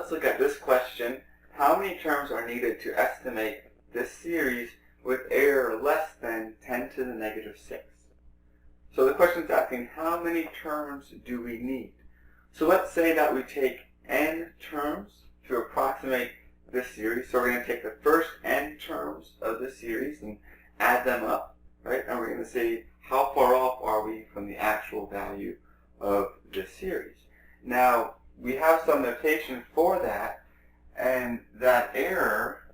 let's look at this question. How many terms are needed to estimate this series with error less than 10 to the negative 6? So the question is asking, how many terms do we need? So let's say that we take n terms to approximate this series. So we're going to take the first n terms of this series and add them up, right? And we're going to say, how far off are we from the actual value of this series? Now, we have some notation for that, and that error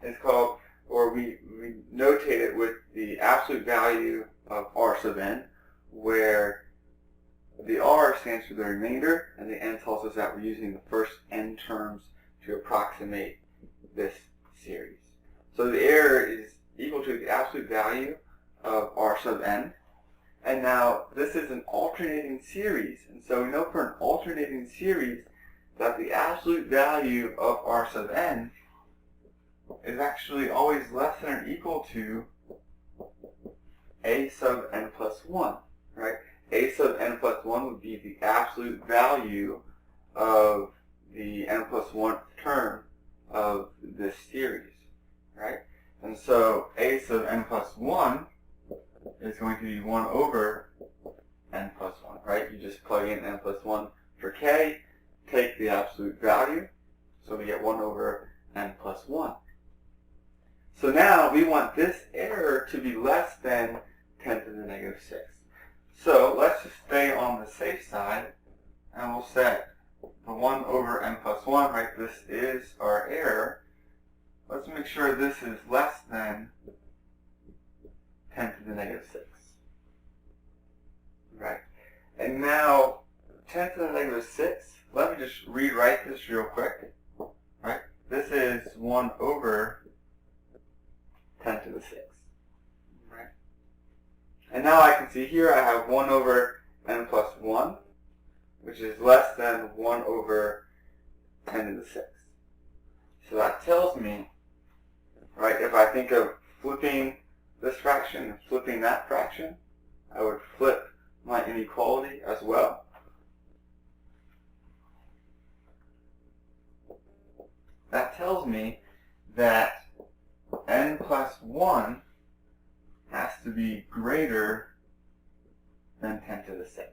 is called, or we notate it with the absolute value of r sub n, where the r stands for the remainder, and the n tells us that we're using the first n terms to approximate this series. So the error is equal to the absolute value of r sub n. And now this is an alternating series, and so we know for an alternating series that the absolute value of r sub n is actually always less than or equal to a sub n plus 1, right? A sub n plus 1 would be the absolute value of the n plus 1 term of this series, right? And so a sub n plus 1 is going to be 1 over n plus 1, right? You just plug in n plus 1 for k, take the absolute value, so we get 1 over n plus 1. So now we want this error to be less than 10 to the negative 6. So let's just stay on the safe side, and we'll set the 1 over n plus 1, right? This is our error. Let's make sure this is less than 10 to the negative 6. Right. And now 10 to the negative 6, let me just rewrite this real quick. Right? This is 1 over 10 to the 6. Right? And now I can see here I have 1 over n plus 1, which is less than 1 over 10 to the 6. So that tells me, right, if I think of flipping this fraction and flipping that fraction, I would flip my inequality as well. That tells me that n plus 1 has to be greater than 10 to the 6.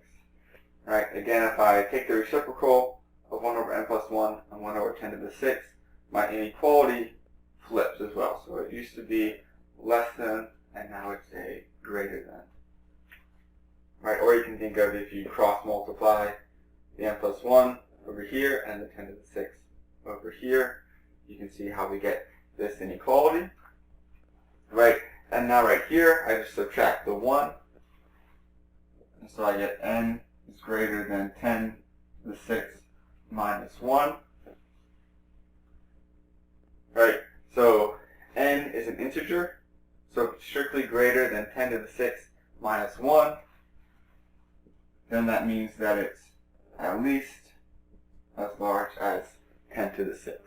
Right? Again, if I take the reciprocal of 1 over n plus 1 and 1 over 10 to the 6, my inequality flips as well. So it used to be less than, and now it's a greater than. Right? Or you can think of, if you cross multiply the n plus 1 over here and the 10 to the 6 over here, you can see how we get this inequality. Right? And now right here, I just subtract the 1. And so I get n is greater than 10 to the 6 minus 1. Right? So n is an integer. So if it's strictly greater than 10 to the 6 minus 1, then that means that it's at least as large as 10 to the 6.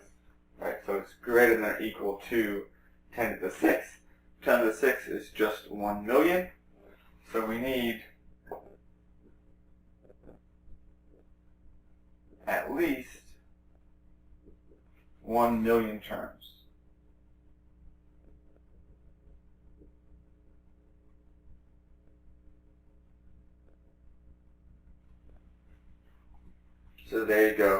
Right? So it's greater than or equal to 10 to the 6. 10 to the 6 is just 1 million. So we need at least 1 million terms. So there you go.